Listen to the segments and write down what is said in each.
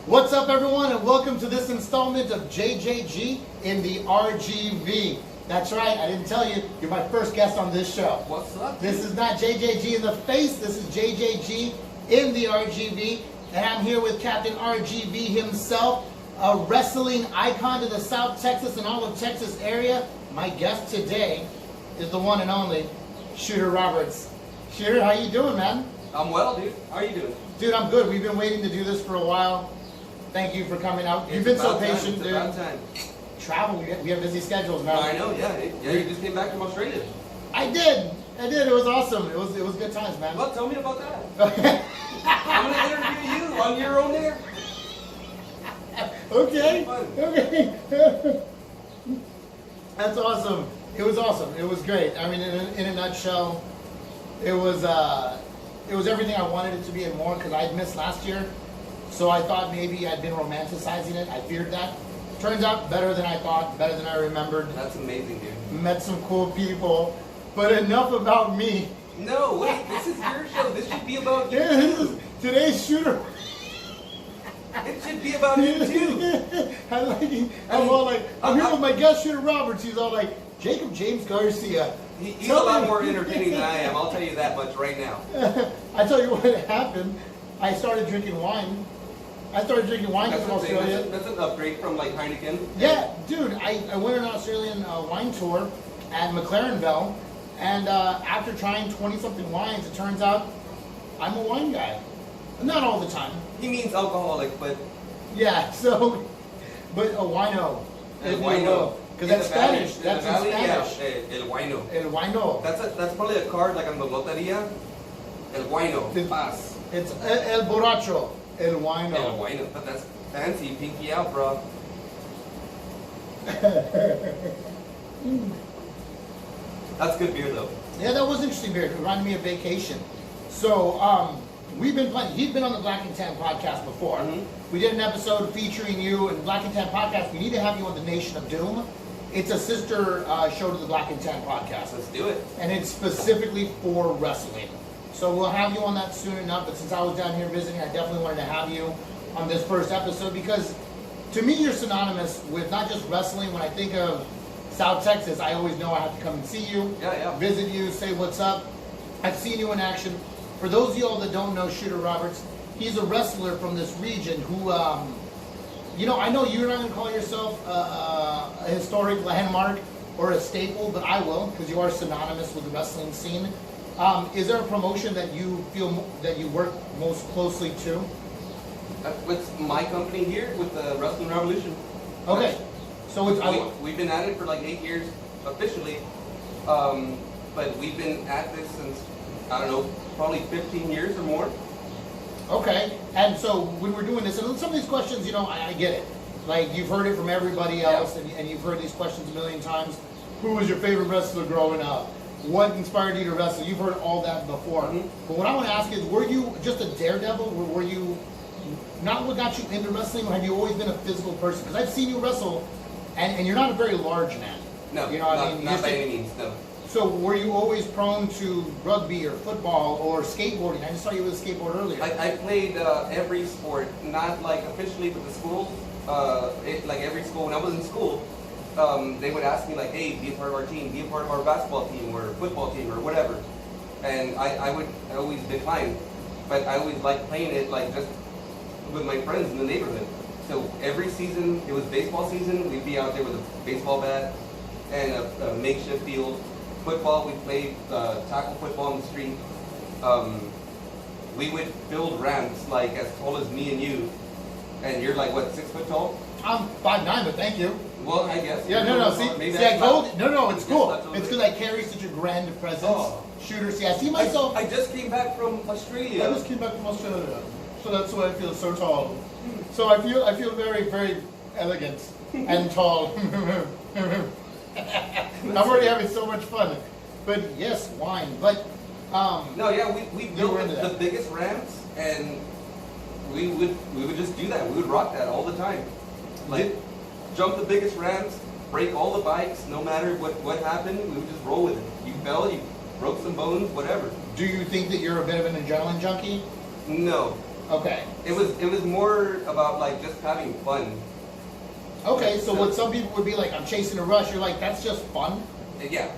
What's up, everyone, and welcome to this installment of JJG in the RGV. That's right, I didn't tell you, you're my first guest on this show. What's up? This is not JJG in the face, this is JJG in the RGV, and I'm here with Captain RGV himself, a wrestling icon to the South Texas and all of Texas area. My guest today is the one and only Shooter Roberts. Shooter, how you doing, man? I'm well, dude. How are you doing? Dude, I'm good. We've been waiting to do this for a while. Thank you for coming out. You've been so patient, dude. It's about time. Travel, we have busy schedules, man. I know, yeah. You just came back from Australia. I did. It was awesome. It was good times, man. Well, tell me about that. I'm going to interview you on your own air. Okay. That's awesome. It was awesome. It was great. I mean, in a nutshell, it was everything I wanted it to be and more, because I'd missed last year. So I thought maybe I'd been romanticizing it. I feared that. Turns out better than I thought, better than I remembered. That's amazing, dude. Met some cool people. But enough about me. No, wait. This is your show. This should be about you. Yeah, this is today's Shooter. It should be about you, too. I'm here with my guest, Shooter Roberts. He's all like, Jacob James Garcia. He's a lot more entertaining than I am. I'll tell you that much right now. I tell you what happened. I started drinking wine. From Australia. That's an upgrade from like Heineken. Yeah, dude. I went on an Australian wine tour at McLarenville, and after trying 20-something wines, it turns out I'm a wine guy. Not all the time. He means alcoholic, but... Yeah, so... But a wino. El wino. Because that's Spanish. That's in Spanish. Yeah, el wino. El wino. That's probably a card like on the loteria. El wino. Paz. It's el borracho. El wino. El wino. But that's fancy. Pinky out, bro. That's good beer, though. Yeah, that was interesting beer. It reminded me of vacation. So, he's been on the Black and Tan podcast before. Mm-hmm. We did an episode featuring you, and Black and Tan podcast, we need to have you on the Nation of Doom. It's a sister show to the Black and Tan podcast. Let's do it. And it's specifically for wrestling. So we'll have you on that soon enough, but since I was down here visiting, I definitely wanted to have you on this first episode, because to me, you're synonymous with not just wrestling. When I think of South Texas, I always know I have to come and see you, visit you, say what's up. I've seen you in action. For those of y'all that don't know Shooter Roberts, he's a wrestler from this region who, I know you're not going to call yourself a historic landmark or a staple, but I will, because you are synonymous with the wrestling scene. Is there a promotion that you feel that you work most closely to? With my company here, with the Wrestling Revolution. Okay. So we've been at it for like 8 years officially, but we've been at this since, I don't know, probably 15 years or more. Okay. And so when we're doing this, and some of these questions, I get it. Like, you've heard it from everybody else, and you've heard these questions a million times. Who was your favorite wrestler growing up? What inspired you to wrestle? You've heard all that before. Mm-hmm. But what I want to ask is, were you just a daredevil? Were you not what got you into wrestling, or have you always been a physical person? Because I've seen you wrestle, and you're not a very large man. No, not by any means, no. So were you always prone to rugby or football or skateboarding? I just saw you with a skateboard earlier. I played every sport, not like officially with the school. Like every school, when I was in school, they would ask me like, hey, be a part of our team, be a part of our basketball team or football team or whatever. And I would always decline. But I always liked playing it like just with my friends in the neighborhood. So every season, it was baseball season, we'd be out there with a baseball bat and a makeshift field. Football, we played tackle football on the street. We would build ramps like as tall as me and you. And you're like, what, 6 foot tall? I'm 5'9", but thank you. Well, I guess. Yeah, no. See, I told you. No, it's cool. It's because I carry such a grand presence. Oh. Shooter, see, I see myself. I just came back from Australia. I just came back from Australia. So that's why I feel so tall. So I feel very, very elegant and tall. I'm already having so much fun. But yes, wine. But we built the biggest ramps, and we would just do that. We would rock that all the time. Like jump the biggest ramps, break all the bikes, no matter what happened, we would just roll with it. You fell, you broke some bones, whatever. Do you think that you're a bit of an adrenaline junkie? No. Okay. It was more about like just having fun. Okay, so what some people would be like, I'm chasing a rush, you're like, that's just fun? Yeah.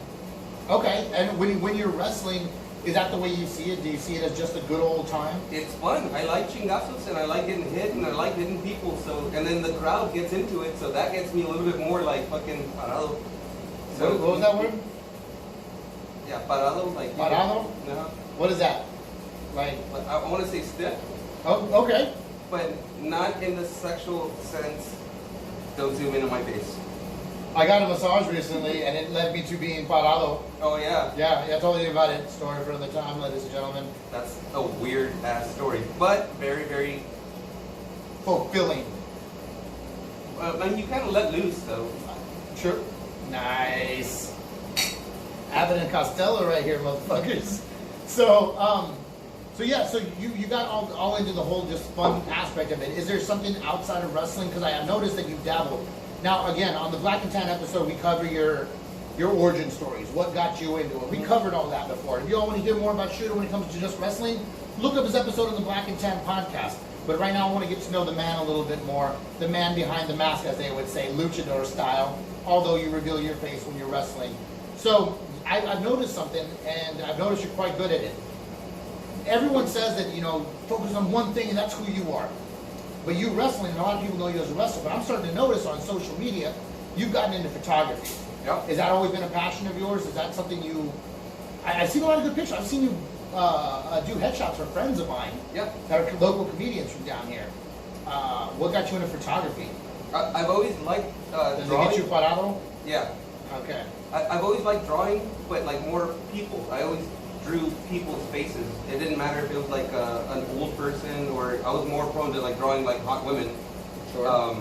Okay, and when you're wrestling, is that the way you see it? Do you see it as just a good old time? It's fun. I like chingazos and I like getting hit and I like hitting people. So and then the crowd gets into it, so that gets me a little bit more like fucking parado. So What was that word? Yeah, parado. Like Parado? No. What is that? Like, I want to say stiff, oh, okay. but not in the sexual sense. Don't zoom in on my face. I got a massage recently, and it led me to being parado. Oh yeah. Yeah, I told you about it. Story for another time, ladies and gentlemen. That's a weird ass story, but very, very. Fulfilling. Man, you kind of let loose though. Sure. Nice. Abbott and Costello right here, motherfuckers. So yeah, so you got all into the whole just fun aspect of it. Is there something outside of wrestling? Because I have noticed that you've dabbled. Now, again, on the Black and Tan episode, we cover your origin stories. What got you into it? We covered all that before. If you all want to hear more about Shooter when it comes to just wrestling, look up his episode of the Black and Tan podcast. But right now, I want to get to know the man a little bit more. The man behind the mask, as they would say, luchador style, although you reveal your face when you're wrestling. So I've noticed something, and I've noticed you're quite good at it. Everyone says that, focus on one thing and that's who you are. But you wrestling, and a lot of people know you as a wrestler, but I'm starting to notice on social media, you've gotten into photography. Yep. Has that always been a passion of yours? Is that something you... I've seen a lot of good pictures. I've seen you do headshots for friends of mine Yep. that are local comedians from down here. What got you into photography? I've always liked Does drawing. it get you parado? Yeah. Okay. I've always liked drawing, but like more people. I always drew people's faces. It didn't matter if it was like an old person or I was more prone to like drawing like hot women. Sure.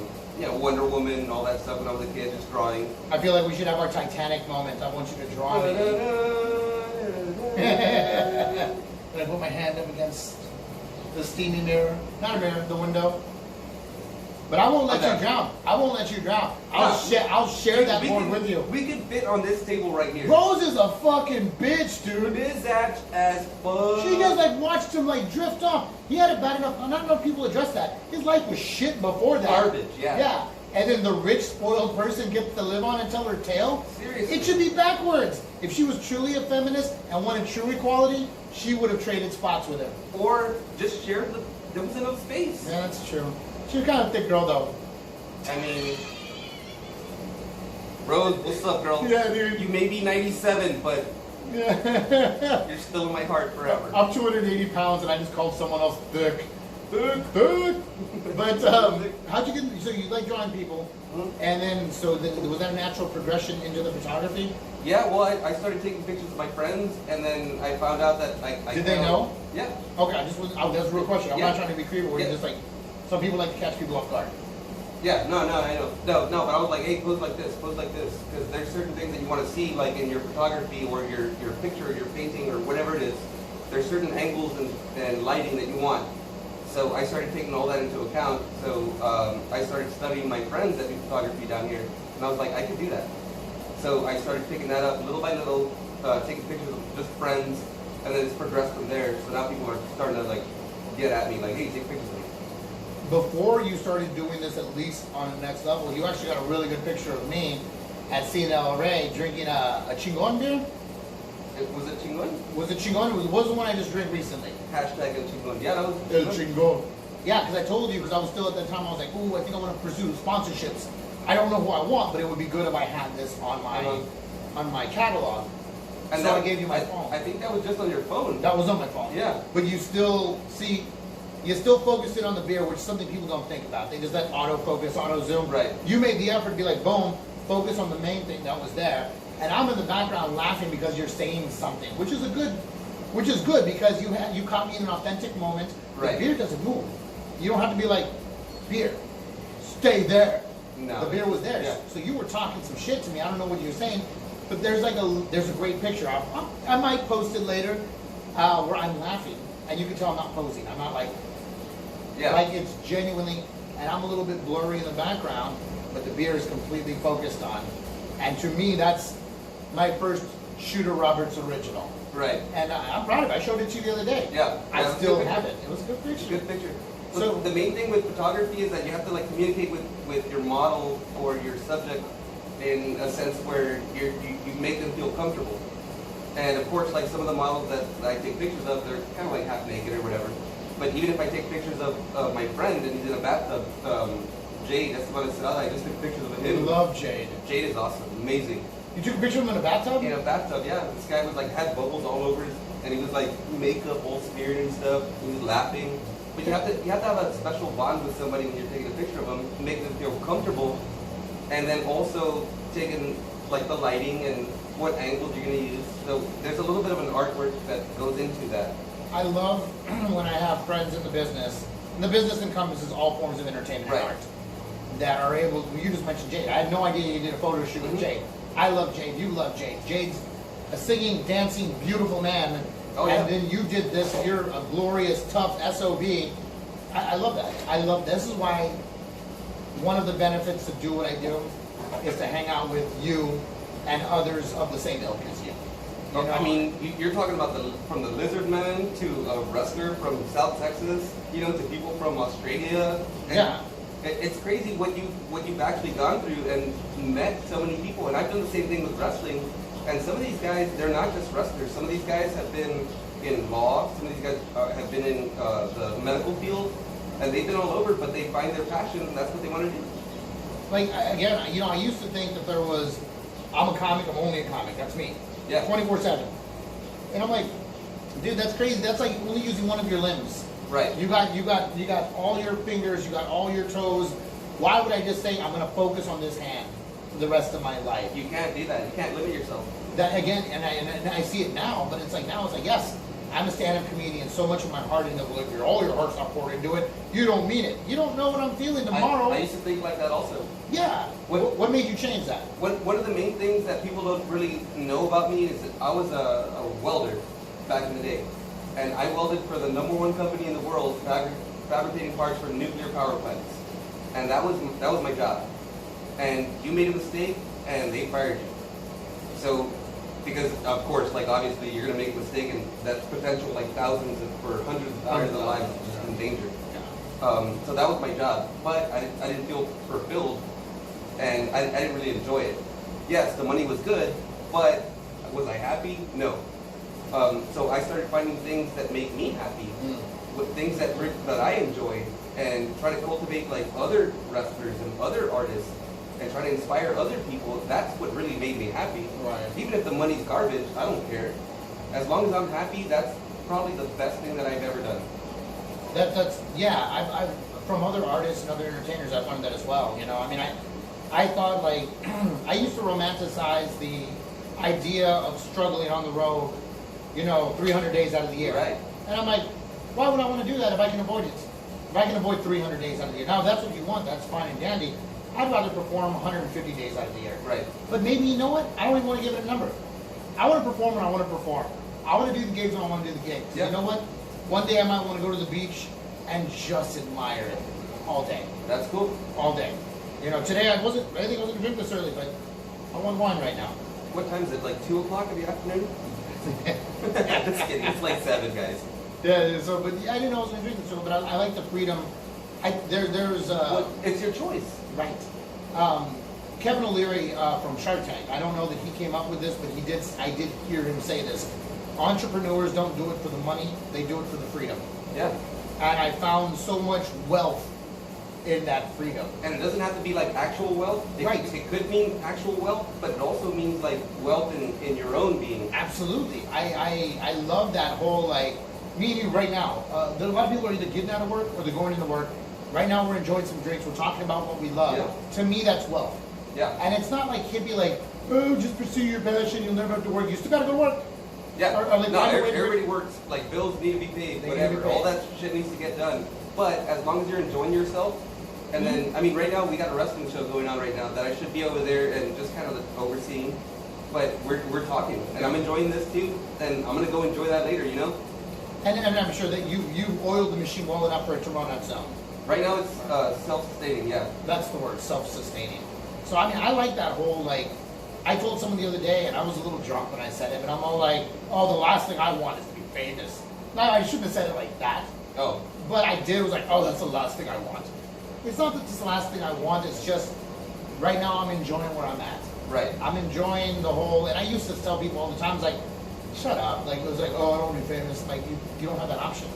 Wonder Woman and all that stuff when I was a kid, just drawing. I feel like we should have our Titanic moment. I want you to draw me. When I put my hand up against the steamy mirror, not a mirror, the window. But I won't let you drown. I won't let you drown. I'll share that board with you. We can fit on this table right here. Rose is a fucking bitch, dude. Bizac as fuck. She just like watched him like drift off. He had it bad enough. Not enough people address that. His life was shit before that. Garbage, yeah. Yeah. And then the rich, spoiled person gets to live on and tell her tale. Seriously. It should be backwards. If she was truly a feminist and wanted true equality, she would have traded spots with him. Or just share there was enough space. Yeah, that's true. She's kind of a thick girl, though. I mean, Rose, what's up, girl? Yeah, dude. You may be 97, but Yeah. you're still in my heart forever. I'm 280 pounds, and I just called someone else thick. Thick. But how'd you get? So you like drawing people, and then was that a natural progression into the photography? Yeah, well, I started taking pictures of my friends, and then I found out that I Did they know? Yeah. Okay, that's a real question. I'm Yeah. not trying to be creepy. We're Yeah. just like some people like to catch people off guard. Yeah, no, I know. No, but I was like, hey, pose like this, because there's certain things that you want to see, like in your photography or your picture or your painting or whatever it is. There's certain angles and lighting that you want. So I started taking all that into account. So I started studying my friends that do photography down here, and I was like, I could do that. So I started picking that up little by little, taking pictures of just friends, and then it's progressed from there. So now people are starting to like get at me, like, hey, take pictures of me. Before you started doing this, at least on the next level, you actually got a really good picture of me at Cine El Rey drinking a Chingon beer. Was it Chingon? Was it Chingon? It was the one I just drank recently. Hashtag El Chingon. Yeah, that was El Chingon. Yeah, because I told you, because I was still at that time, I was like, ooh, I think I want to pursue sponsorships. I don't know who I want, but it would be good if I had this on my catalog. And so I gave you my phone. I think that was just on your phone. That was on my phone. Yeah. But you still focused in on the beer, which is something people don't think about. They just let autofocus, auto zoom. Right. You made the effort to be like, boom, focus on the main thing that was there. And I'm in the background laughing because you're saying something, which is good because you caught me in an authentic moment. Right. The beer doesn't move. You don't have to be like, beer, stay there. No. The beer was there. Yeah. So you were talking some shit to me. I don't know what you were saying, but there's a great picture. I might post it later where I'm laughing, and you can tell I'm not posing. I'm not like. Yeah. Like it's genuinely, and I'm a little bit blurry in the background, but the beer is completely focused on. And to me, that's my first Shooter Roberts original. Right. And I'm proud of it. I showed it to you the other day. Yeah. I Yeah, still it's a good have picture. it. It was a good picture. Good picture. So- So the main thing with photography is that you have to like communicate with your model or your subject in a sense where you make them feel comfortable. And of course, like some of the models that I take pictures of, they're kind of like half naked or whatever. But even if I take pictures of my friend and he's in a bathtub, Jade, that's what I just took pictures of I him. love Jade. Jade is awesome, amazing. You took a picture of him in a bathtub? In a bathtub, yeah. This guy was like had bubbles all over his, and he was like makeup all smeared and stuff. He was laughing. But you have to have a special bond with somebody when you're taking a picture of them, to make them feel comfortable, and then also taking like the lighting and what angles you're gonna use. So there's a little bit of an artwork that goes into that. I love when I have friends in the business, and the business encompasses all forms of entertainment Right. and art, that are able, you just mentioned Jade. I had no idea you did a photo shoot with Mhm. Jade. I love Jade, you love Jade. Jade's a singing, dancing, beautiful man. Oh, yeah. And then you did this, you're a glorious, tough SOB. I love that. I love, this is why one of the benefits to do what I do is to hang out with you and others of the same ilk as you. You know? I mean, you're talking about from the lizard man to a wrestler from South Texas, you know, to people from Australia. And Yeah. It's crazy what you've actually gone through and met so many people. And I've done the same thing with wrestling. And some of these guys, they're not just wrestlers. Some of these guys have been in law. Some of these guys have been in the medical field, and they've been all over. But they find their passion, and that's what they want to do. Like, again, you know, I used to think that there was, I'm a comic, I'm only a comic, that's me. Yeah. 24/7. And I'm like, dude, that's crazy. That's like only using one of your limbs. Right. You got all your fingers, you got all your toes. Why would I just say I'm gonna focus on this hand for the rest of my life? You can't do that. You can't limit yourself. That again, and I see it now, but it's like now it's like, yes, I'm a stand-up comedian, so much of my heart into it, all your heart's not poured into it. You don't mean it. You don't know what I'm feeling tomorrow. I used to think like that also. Yeah. What made you change that? One of the main things that people don't really know about me is that I was a welder back in the day. And I welded for the #1 company in the world, fabricating parts for nuclear power plants. And that was my job. And you made a mistake, and they fired you. So, because of course, like obviously, you're gonna make a mistake, and that's potential like thousands for hundreds of thousands of lives just in danger. So that was my job, but I didn't feel fulfilled, and I didn't really enjoy it. Yes, the money was good, but was I happy? No. So I started finding things that make me happy, with things that I enjoy, and try to cultivate like other wrestlers and other artists, and try to inspire other people. That's what really made me happy. Right. Even if the money's garbage, I don't care. As long as I'm happy, that's probably the best thing that I've ever done. I've from other artists and other entertainers, I've learned that as well. You know, I mean, I thought like I used to romanticize the idea of struggling on the road, you know, 300 days out of the year. Right. And I'm like, why would I want to do that if I can avoid it? If I can avoid 300 days out of the year. Now, if that's what you want, that's fine and dandy. I'd rather perform 150 days out of the year. Right. But maybe, you know what? I don't even want to give it a number. I want to perform when I want to perform. I want to do the gigs when I want to do the gigs. Yeah. You know what? One day I might want to go to the beach and just admire it all day. That's cool. All day. You know, today I think I wasn't going to drink this early, but I want wine right now. What time is it? Like 2 o'clock in the afternoon? Just kidding. It's like 7, guys. Yeah, so, but I didn't know I was going to drink this early, but I like the freedom. There's Well, it's your choice. right. Kevin O'Leary from Shark Tank. I don't know that he came up with this, but I did hear him say this. Entrepreneurs don't do it for the money; they do it for the freedom. Yeah. And I found so much wealth in that freedom. And it doesn't have to be like actual wealth. Right. It could mean actual wealth, but it also means like wealth in your own being. Absolutely. I love that whole like me and you right now. There are a lot of people are either getting out of work or they're going into work. Right now we're enjoying some drinks. We're talking about what we love. Yeah. To me, that's wealth. Yeah. And it's not like hippie like, oh, just pursue your passion. You'll never have to work. You still got to go to work. Yeah. Or like, no, find a way to- everybody works. Like bills need to be paid. They need to Whatever. be paid. All that shit needs to get done. But as long as you're enjoying yourself, and then I mean, right now we got a wrestling show going on right now that I should be over there and just kind of overseeing. But we're talking, and I'm enjoying this too. And I'm gonna go enjoy that later. You know. And I'm sure that you oiled the machine well enough for it to run on its own. Right now it's self-sustaining. Yeah. That's the word, self-sustaining. So I mean, I like that whole like I told someone the other day, and I was a little drunk when I said it, but I'm all like, oh, the last thing I want is to be famous. Now, I shouldn't have said it like that. Oh. But I did, was like, oh, that's the last thing I want. It's not that it's the last thing I want, it's just, right now I'm enjoying where I'm at. Right. I'm enjoying the whole, and I used to tell people all the time, it's like, shut up. Like, it was like, oh, I don't want to be famous. Like, you don't have that option.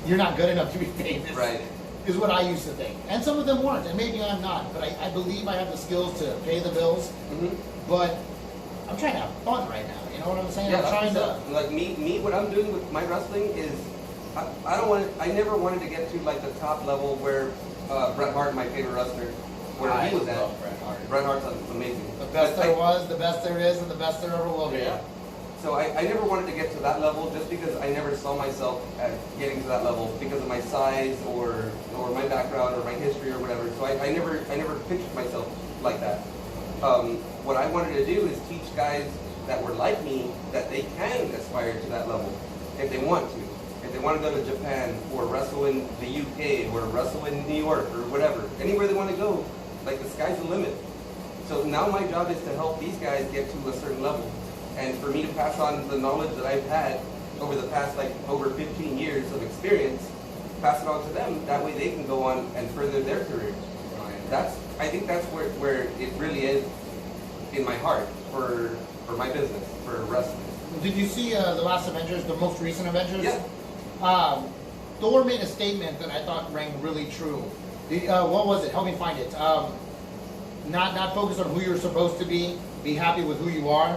You're not good enough to be famous. Right. Is what I used to think. And some of them weren't, and maybe I'm not, but I believe I have the skills to pay the bills. Mm-hmm. But I'm trying to have fun right now. You know what I'm saying? Yeah, I'm trying to. like me, what I'm doing with my wrestling is, I never wanted to get to like the top level where Bret Hart, my favorite wrestler, where he was at. love Bret Hart. Bret Hart's amazing. The best there was, the best there is, and the best there ever will be. Yeah. So I never wanted to get to that level just because I never saw myself at getting to that level because of my size or my background or my history or whatever. So I never pictured myself like that. What I wanted to do is teach guys that were like me that they can aspire to that level if they want to. If they want to go to Japan or wrestle in the UK or wrestle in New York or whatever, anywhere they want to go, like the sky's the limit. So now my job is to help these guys get to a certain level. And for me to pass on the knowledge that I've had over the past over 15 years of experience, pass it on to them. That way they can go on and further their career. I think that's where it really is in my heart for my business, for wrestling. Did you see the last Avengers, the most recent Avengers? Yeah. Thor made a statement that I thought rang really true. What was it? Help me find it. Not focus on who you're supposed to be happy with who you are,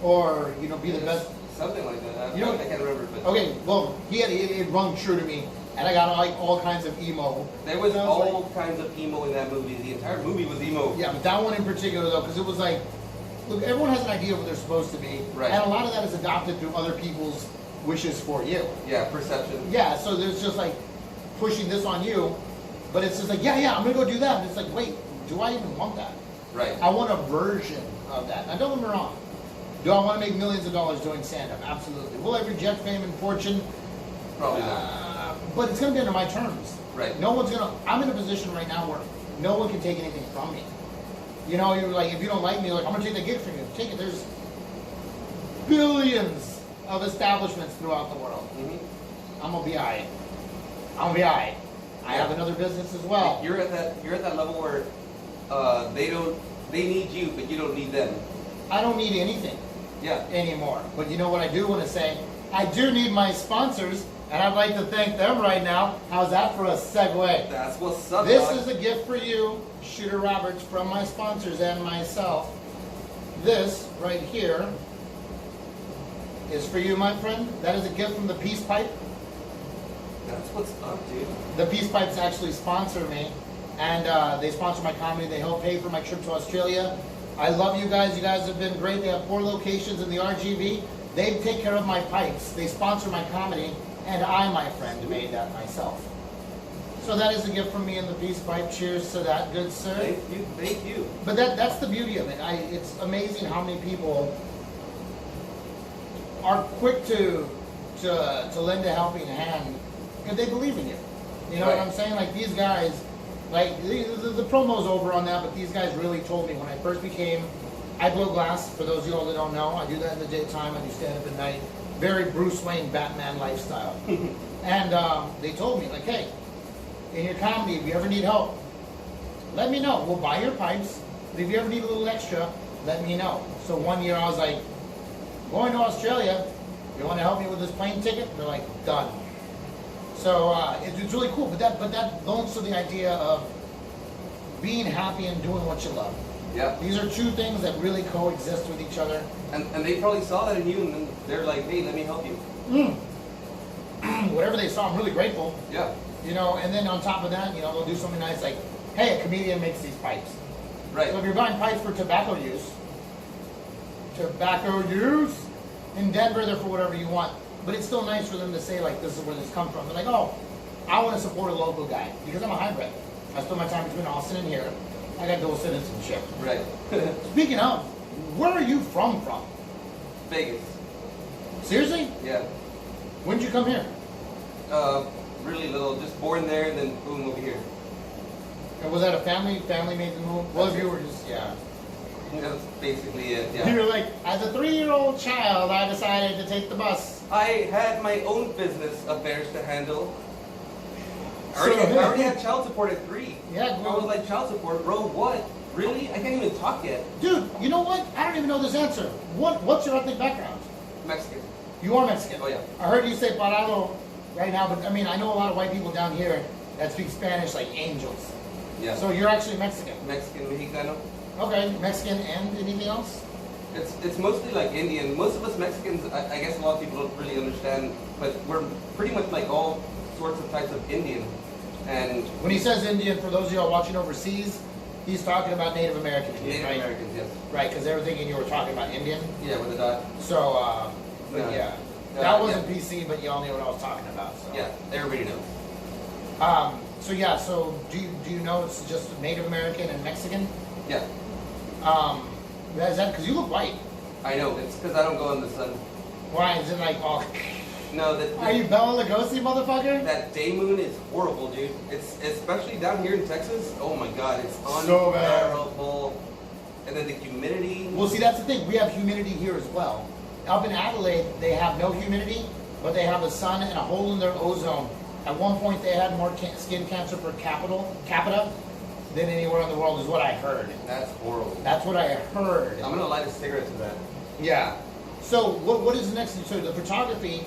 or be the best. Something like that. You know, I can't remember. But okay, well, it rung true to me, and I got all kinds of emo. there was And I all kinds of emo in that movie. The entire movie was emo. Yeah, but that one in particular though, because it was like, look, everyone has an idea of what they're supposed to be, Right. and a lot of that is adopted through other people's wishes for you. Yeah, perception. Yeah, so there's just like pushing this on you, but it's just like, yeah, I'm gonna go do that. And it's like, wait, do I even want that? Right. I want a version of that. Now, don't get me wrong. Do I want to make millions of dollars doing stand-up? Absolutely. Will I reject fame and fortune? Probably not. But it's going to be under my terms. Right. No one's going to... I'm in a position right now where no one can take anything from me. You're like, if you don't like me, like, I'm going to take the gig from you. Take it. There's billions of establishments throughout the world. Mm-hmm. I'm going to be all right. I'm going to be all right. I have another business as well. You're at that level where they need you, but you don't need them. I don't need anything. Yeah. Anymore. But you know what I do want to say? I do need my sponsors, and I'd like to thank them right now. How's that for a segue? That's what's up, This dog. is a gift for you, Shooter Roberts, from my sponsors and myself. This right here is for you, my friend. That is a gift from the Peace Pipe. That's what's up, dude. The Peace Pipes actually sponsor me, and they sponsor my comedy. They help pay for my trip to Australia. I love you guys. You guys have been great. They have 4 locations in the RGV. They take care of my pipes. They sponsor my comedy, and I, my friend, made that myself. So that is a gift from me and the Peace Pipe. Cheers to that, good sir. Thank you. But that's the beauty of it. It's amazing how many people are quick to lend a helping hand if they believe in you. You know what I'm saying? Like these guys. Like, the promo's over on that, but these guys really told me when I first became, I blow glass, for those of you all that don't know. I do that in the daytime, I do stand-up at night. Very Bruce Wayne, Batman lifestyle. And they told me, like, hey, in your comedy, if you ever need help, let me know. We'll buy your pipes, but if you ever need a little extra, let me know. So one year I was like, going to Australia, you want to help me with this plane ticket? They're like, done. So it's really cool, but that belongs to the idea of being happy and doing what you love. Yeah. These are two things that really coexist with each other. And they probably saw that in you, and then they're like, hey, let me help you. Whatever they saw, I'm really grateful. Yeah. And then on top of that, they'll do something nice like, hey, a comedian makes these pipes. Right. So if you're buying pipes for tobacco use in Denver, they're for whatever you want. But it's still nice for them to say, like, this is where this comes from. They're like, oh, I want to support a local guy because I'm a hybrid. I spend my time between Austin and here. I got dual citizenship. Right. Speaking of, where are you from? Vegas. Seriously? Yeah. When did you come here? Really little. Just born there, and then boom, over here. And was that a family made the move? Well, if you were just, yeah. That's basically it. Yeah. You're like, as a 3-year-old child, I decided to take the bus. I had my own business affairs to handle. I So- already had child support at 3. Yeah, I bro. was like, child support, bro? What? Really? I can't even talk yet. Dude, you know what? I don't even know this answer. What's your ethnic background? Mexican. You are Mexican. Oh yeah. I heard you say parado right now, but I mean, I know a lot of white people down here that speak Spanish like angels. Yeah. So you're actually Mexican. Mexican, Mexicano. Okay, Mexican and anything else? It's mostly like Indian. Most of us Mexicans, I guess a lot of people don't really understand, but we're pretty much like all sorts of types of Indian. And When he says Indian, for those of y'all watching overseas, he's talking about Native American Indian, Native right? Americans, yes. Right, because they were thinking you were talking about Indian. Yeah, with a dot. So, but Yeah. yeah. Yeah, That wasn't yeah. PC, but y'all knew what I was talking about. So. Yeah, everybody knows. So yeah, so do you know it's just Native American and Mexican? Yeah, Is that because you look white? I know. It's because I don't go in the sun. Why is it like, oh, No, are you Bela Lugosi, motherfucker? that day moon is horrible, dude. It's especially down here in Texas. Oh my god, it's So bad. unbearable. And then the humidity. Well, see, that's the thing. We have humidity here as well. Up in Adelaide, they have no humidity, but they have the sun and a hole in their ozone. At one point, they had more skin cancer per capita than anywhere in the world, is what I heard. That's horrible. That's what I heard. I'm gonna light a cigarette to that. Yeah. So what is the next? So the photography.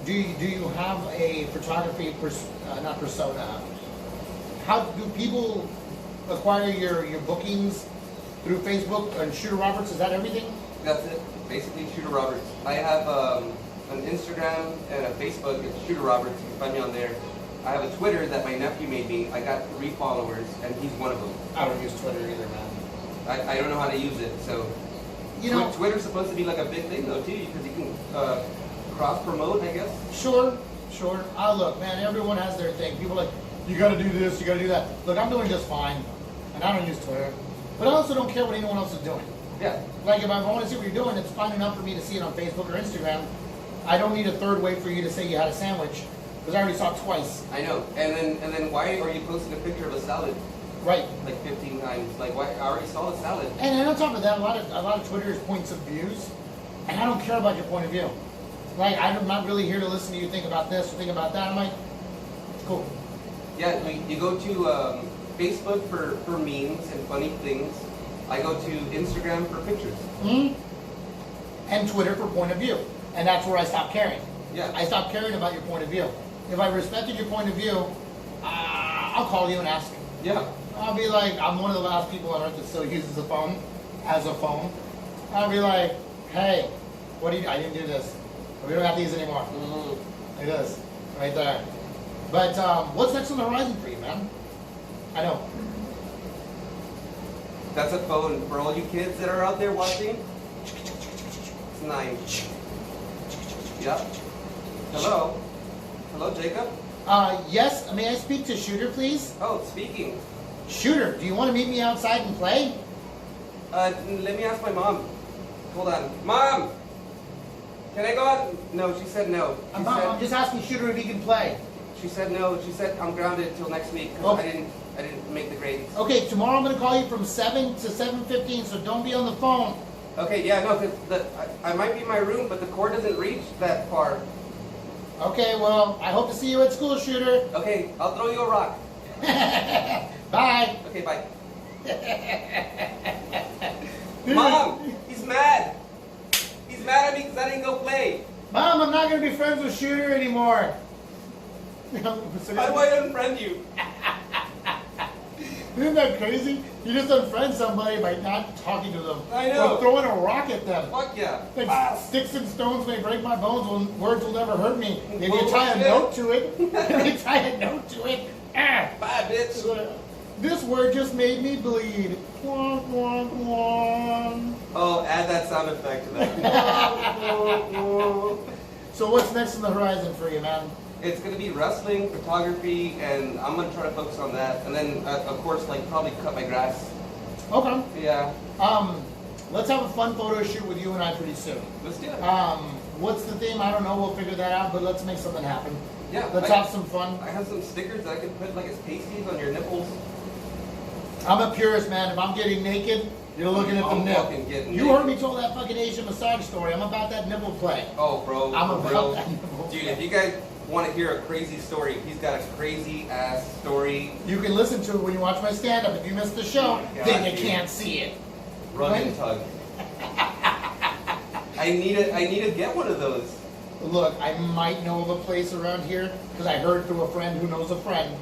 Do you have a photography not persona? How do people acquire your bookings through Facebook and Shooter Roberts? Is that everything? That's it. Basically, Shooter Roberts. I have an Instagram and a Facebook. It's Shooter Roberts. You can find me on there. I have a Twitter that my nephew made me. I got 3 followers, and he's one of them. I don't use Twitter either, man. I don't know how to use it, so. You know, Twitter's supposed to be like a big thing though too, because you can cross promote, I guess. sure. Look, man, everyone has their thing. People are like, you got to do this, you got to do that. Look, I'm doing just fine, and I don't use Twitter, but I also don't care what anyone else is doing. Yeah. Like if I want to see what you're doing, it's fine enough for me to see it on Facebook or Instagram. I don't need a third way for you to say you had a sandwich, because I already saw it twice. I know. And then why are you posting a picture of a salad Right. like 15 times? Like why? I already saw the salad. And on top of that, a lot of Twitter is points of views, and I don't care about your point of view. Like I'm not really here to listen to you think about this or think about that. I'm like, cool. Yeah. You go to Facebook for memes and funny things. I go to Instagram for pictures. Hmm. And Twitter for point of view, and that's where I stopped caring. Yeah. I stopped caring about your point of view. If I respected your point of view, I'll call you and ask. Yeah. I'll be like, I'm one of the last people on earth that still uses a phone as a phone. I'll be like, hey, what do you do? I didn't do this. We don't have these anymore. Mm-hmm. Like this, right there. But what's next on the horizon for you, man? I know. That's a phone for all you kids that are out there watching. It's 9. Yep. Hello. Hello, Jacob. Yes, may I speak to Shooter, please? Oh, speaking. Shooter, do you want to meet me outside and play? Let me ask my mom. Hold on. Mom! Can I go out? No, she said no. I'm just asking Shooter if he can play. She said no. She said I'm grounded until next week because I didn't make the grades. Okay, tomorrow I'm going to call you from 7 to 7:15, so don't be on the phone. Okay, yeah, no, because I might be in my room, but the cord doesn't reach that far. Okay, well, I hope to see you at school, Shooter. Okay, I'll throw you a rock. Bye. Okay, bye. Mom, he's mad. He's mad at me because I didn't go play. Mom, I'm not going to be friends with Shooter anymore. How do I unfriend you? Isn't that crazy? You just unfriend somebody by not talking to them. I know. Or throwing a rock at them. Fuck yeah. Like, sticks and stones may break my bones, words will never hurt me. If you Bullshit. tie a note to it, if you tie a note to it, Bye, bitch. this word just made me bleed. Wah, wah, wah. Oh, add that sound effect to that. So what's next on the horizon for you, man? It's going to be wrestling, photography, and I'm going to try to focus on that. And then, of course, like probably cut my grass. Okay. Yeah. Let's have a fun photo shoot with you and I pretty soon. Let's do it. What's the theme? I don't know. We'll figure that out, but let's make something happen. Yeah. Let's have some fun. I have some stickers that I can put like as pasties on your nipples. I'm a purist, man. If I'm getting naked, You're looking at the I'm nip. fucking getting You naked. heard me tell that fucking Asian massage story. I'm about that nipple play. Oh, bro. I'm for about real. that nipple Dude, play. if you guys want to hear a crazy story, he's got a crazy ass story. You can listen to it when you watch my stand-up. If you missed the show, God, then you dude. can't see it. Rug Right? and tug. I need to get one of those. Look, I might know of a place around here because I heard through a friend who knows a friend.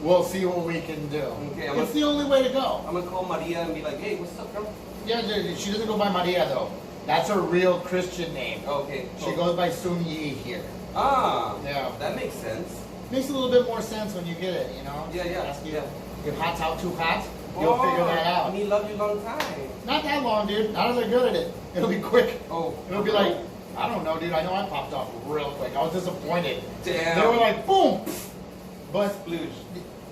We'll see what we can do. Okay, It's the only way to go. I'm gonna call Maria and be like, hey, what's up, girl? Yeah, she doesn't go by Maria though. That's her real Christian name. Okay. She goes by Sun Yi here. Ah. Yeah. That makes sense. Makes a little bit more sense when you get it, you know? Yeah, yeah, Ask you, yeah. if hot's out too hot, you'll figure that out. Me love you long time. Not that long, dude. Not as they're good at it. It'll be quick. Oh. It'll be like, I don't know, dude. I know I popped off real quick. I was disappointed. Damn. They were like, boom. But Splooge.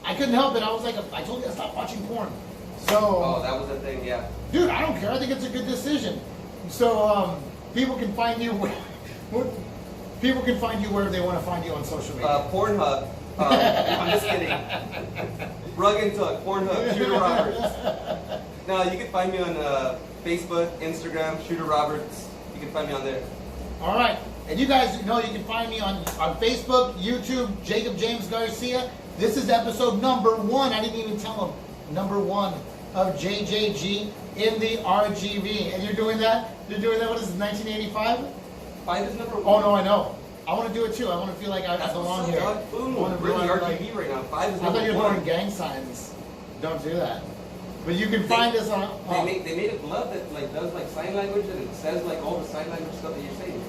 I couldn't help it. I was like, I told you to stop watching porn. So, Oh, that was the thing, yeah. dude, I don't care. I think it's a good decision. So, people can find you. People can find you where they want to find you on social media. Pornhub. I'm just kidding. Rug and tug. Pornhub. Shooter Roberts. No, you can find me on Facebook, Instagram, Shooter Roberts. You can find me on there. All right. And you guys know you can find me on Facebook, YouTube, Jacob James Garcia. This is episode number 1. I didn't even tell him. Number 1 of JJG in the RGV. And you're doing that? You're doing that, what is it, 1985? 5 is number 1. Oh, no, I know. I want to do it too. I want to feel like I That's belong what's here. up, dog. I Boom. want to We're in the feel RGV like, right now. 5 is I thought number you were 1. throwing gang signs. Don't do that. But you can find us on... They made a glove that like does like sign language and it says like all the sign language stuff that you're saying.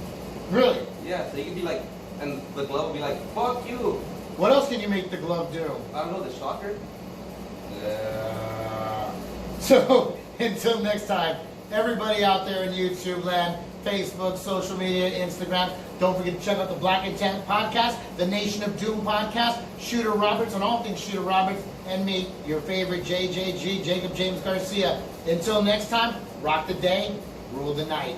Really? Yeah, so you can be like, and the glove will be like, fuck you. What else can you make the glove do? I don't know, the shocker. So, until next time, everybody out there in YouTube land, Facebook, social media, Instagram, don't forget to check out the Black Intent podcast, the Nation of Doom podcast, Shooter Roberts, and all things Shooter Roberts, and me, your favorite JJG, Jacob James Garcia. Until next time, rock the day, rule the night.